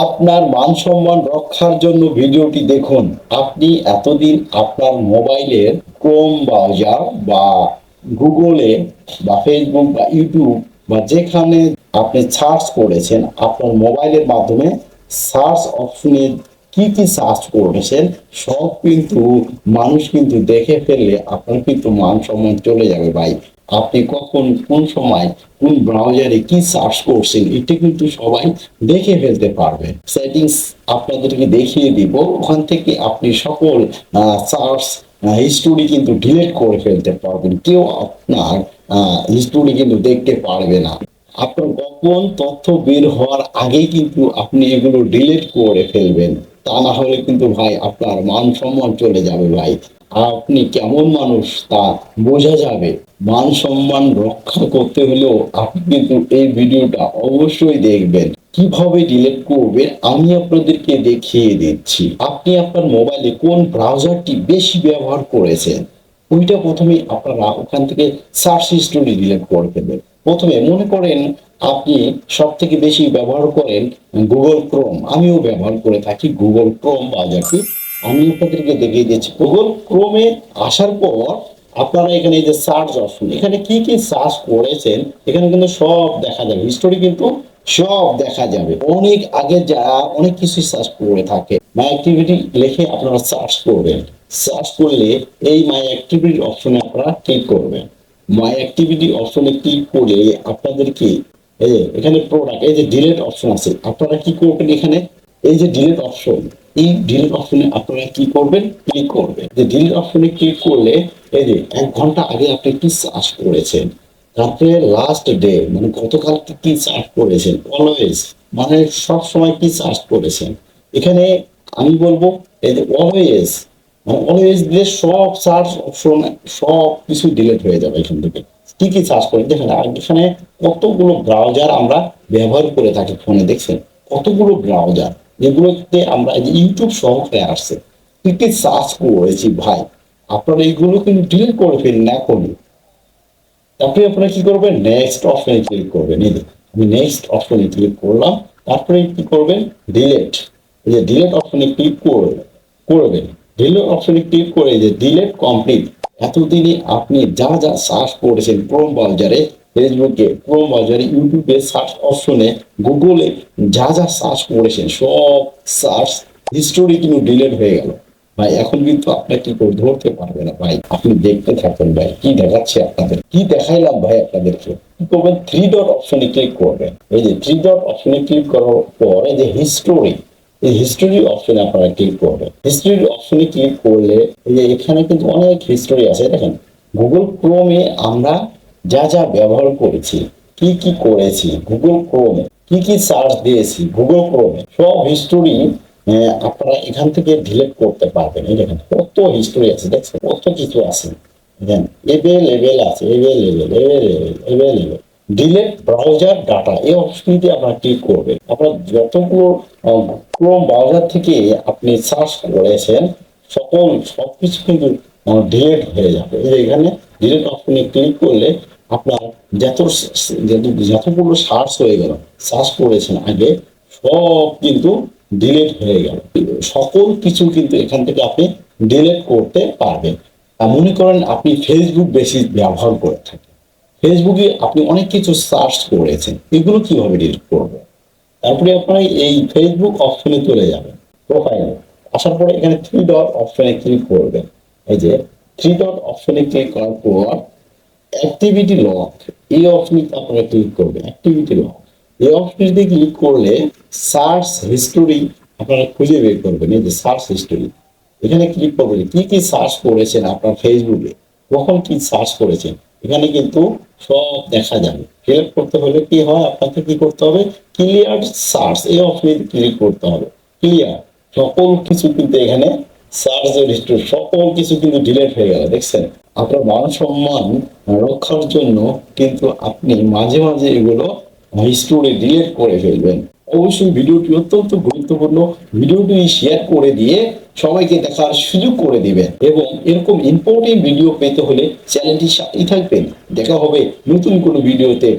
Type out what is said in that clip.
আপনার মান সম্মান রক্ষার জন্য ভিডিওটি দেখুন। আপনি এতদিন আপনার মোবাইলের ক্রোম ব্রাউজার বা গুগলে বা ফেসবুক বা ইউটিউব বা যেখানে আপনি সার্চ করেছেন, আপনার মোবাইলের মাধ্যমে সার্চ অপশনে কি কি সার্চ করেছেন সব কিন্তু মানুষ কিন্তু দেখে ফেললে আপনার কিন্তু মান সম্মান চলে যাবে ভাই। আপনি কখন কোন সময় কোন ব্রাউজারে কি সার্চ করছেন এটা কিন্তু সবাই দেখে ফেলতে পারবে। সেটিংস আপনাদেরকে দেখিয়ে দিব, ওখান থেকে আপনি সকল সার্চ হিস্টোরি কিন্তু ডিলিট করে ফেলতে পারবেন। কেউ আপনার হিস্টোরি কিন্তু দেখতে পারবে না। আপনার গোপন তথ্য বের হওয়ার আগেই কিন্তু আপনি এগুলো ডিলিট করে ফেলবেন, তা না হলে কিন্তু ভাই আপনার মান সম্মান চলে যাবে ভাই। আপনি কেমন মানুষ তা বোঝা যাবে। মান সম্মান রক্ষা করতে হলেও আপনি কিন্তু এই ভিডিওটা অবশ্যই দেখবেন। কিভাবে ডিলিট করবেন আমি আপনাদেরকে দেখিয়ে দিচ্ছি। আপনি আপনার মোবাইলে কোন ব্রাউজারটি বেশি ব্যবহার করেছেন ওইটা প্রথমে আপনারা ওখান থেকে সার্চ হিস্টোরি ডিলিট করে দেবেন। প্রথমে মনে করেন আপনি সব থেকে বেশি ব্যবহার করেন গুগল ক্রোম। আমিও ব্যবহার করে থাকি গুগল ক্রোম ব্রাউজারটি। আমি আপনাদেরকে দেখিয়ে দিচ্ছি। গুগল ক্রোমে আসার পর আপনারা এখানে এই যে সার্চ অপশন, এখানে কি কি সার্চ করেছেন এখানে কিন্তু সব দেখা যাবে। হিস্টোরি কিন্তু সব দেখা যাবে। অনেক আগে যারা অনেক কিছু সার্চ করে থাকে, মাই অ্যাক্টিভিটি লিখে আপনারা সার্চ করবেন। সার্চ করলে এই মাই অ্যাক্টিভিটি অপশনে আপনারা ক্লিক করবেন। মাই অ্যাক্টিভিটি অপশনে ক্লিক করে আপনাদেরকে এই যে এখানে প্রোডাক্ট, এই যে ডিলিট অপশন আছে, আপনারা কি করবেন এখানে এই যে ডিলিট অপশন, এই ডিলিট অপশনে আপনারা কি করবেন ক্লিক করবেন। যে ডিলিট অপশনে ক্লিক করলে এই যে 1 ঘন্টা আগে আপনি কি সার্চ করেছেন, তারপরে লাস্ট ডে মানে গতকাল কি সার্চ করেছেন, অলওয়েজ মানে সব সময় কি সার্চ করেছেন। এখানে আমি বলবো এই যে অলওয়েজ, মানে অলওয়েজ দিয়ে সব সার্চ অপশন সব কিছু ডিলিট হয়ে যাবে এখান থেকে। কি কি সার্চ করেন দেখেন, আর এখানে কতগুলো ব্রাউজার আমরা ব্যবহার করে থাকি ফোনে, দেখছেন কতগুলো ব্রাউজার যেগুলোতে আমরা ইউটিউব সহকারে আসছে। কি কি সার্চ করেছি ভাই, আপনারা এইগুলো কিন্তু ডিলিট করে ফেলুন এখনই। তারপরে আপনারা কি করবেন নেক্সট অপশনে ক্লিক করবেন। এই যে আমি নেক্সট অপশনে ক্লিক করলাম, তারপরে কি করবেন ডিলিট, এই যে ডিলিট অপশনে ক্লিক করবেন। ডিলিট অপশনে ক্লিক করে যে ডিলিট কমপ্লিট, এতদিনে আপনি যা যা সার্চ করেছেন ক্রোম ব্রাউজারে, ফেসবুকে, ক্রোম ব্রাউজারে, ইউটিউবে, সার্চ অপশনে, গুগলে যা যা সার্চ করেছেন সব সার্চ হিস্টোরি কিন্তু ডিলিট হয়ে গেল ভাই। এখন কিন্তু আপনার কি করে ধরতে পারবে না ভাই। আপনি দেখতে থাকুন ভাই কি দেখাচ্ছে আপনাদের, কি দেখাইলাম ভাই আপনাদেরকে। কি করবেন থ্রি ডট অপশনে ক্লিক করবেন। এই যে থ্রি ডট অপশনে ক্লিক করার পর এই যে হিস্টোরি, এই হিস্টোরি অপশনে আপনারা ক্লিক করবেন। হিস্টোরি অপশনে ক্লিক করলে এই যে এখানে কিন্তু অনেক হিস্টোরি আছে। দেখেন গুগল ক্রোমে আমরা যা যা ব্যবহার করেছি, কি কি করেছি গুগল ক্রোমে, কি কি সার্চ দিয়েছি গুগল ক্রোমে, সব হিস্টোরি আপনারা এখান থেকে ডিলিট করতে পারবেন। এই দেখেন কত হিস্টোরি আছে, দেখছেন কত কিছু আছে। দেখেন এভেলেবেল আছে, এভেলেবেল ডিলিট ব্রাউজার ডাটা, এই অপশনটি আপনারা ক্লিক করবেন। আপনার যতগুলো ক্রোম ব্রাউজার থেকে আপনি সার্চ করেছেন সবকিছু কিন্তু ডিলিট হয়ে যাবে। এই যে এখানে ডিলিট অপশনে ক্লিক করলে আপনার যতগুলো সার্চ হয়ে গেল, সার্চ করেছেন আগে সব কিন্তু ডিলিট হয়ে গেল। সকল কিছু কিন্তু এখান থেকে আপনি ডিলিট করতে পারবেন। মনে করেন আপনি ফেসবুক বেশি ব্যবহার করে থাকেন, ফেসবুকে আপনি অনেক কিছু সার্চ করেছেন, এগুলো কিভাবে ডিলিট করবেন। তারপরে আপনারা এই ফেসবুক অপশনে চলে যাবেন, প্রোফাইলে আসার পরে এখানে থ্রি ডট অপশনে ক্লিক করবেন। এই যে থ্রি ডট অপশনে ক্লিক করার পর অ্যাক্টিভিটি লক, এই অপশনটিতে আপনারা ক্লিক করবেন। অ্যাক্টিভিটি লক এই অপশনটিতে ক্লিক করলে সার্চ হিস্টোরি আপনারা খুঁজে বের করবেন। এই যে সার্চ হিস্টোরি, এখানে ক্লিক করবেন কি কি সার্চ করেছেন আপনার ফেসবুকে, কখন কি সার্চ করেছেন এখানে কিন্তু সব দেখা যাবে। ক্লিক করতে হলে কি হয়, আপনাকে কি করতে হবে ক্লিয়ার সার্চ, এই অপশনে ক্লিক করতে হবে। ক্লিয়ার সকল কিছু কিন্তু এখানে সার্চের হিস্টোরি সকল কিছু কিন্তু ডিলিট হয়ে গেল। দেখছেন আপনার মান সম্মান রক্ষার জন্য কিন্তু আপনি মাঝে মাঝে এগুলো হিস্টোরি ডিলিট করে ফেলবেন। অবশ্যই ভিডিওটি অত্যন্ত গুরুত্বপূর্ণ, ভিডিওটি শেয়ার করে দিয়ে সবাইকে দেখার সুযোগ করে দিবেন এবং এরকম ইম্পর্টেন্ট ভিডিও পেতে হলে চ্যানেলটির সাথেই থাকবেন। দেখা হবে নতুন কোনো ভিডিওতে।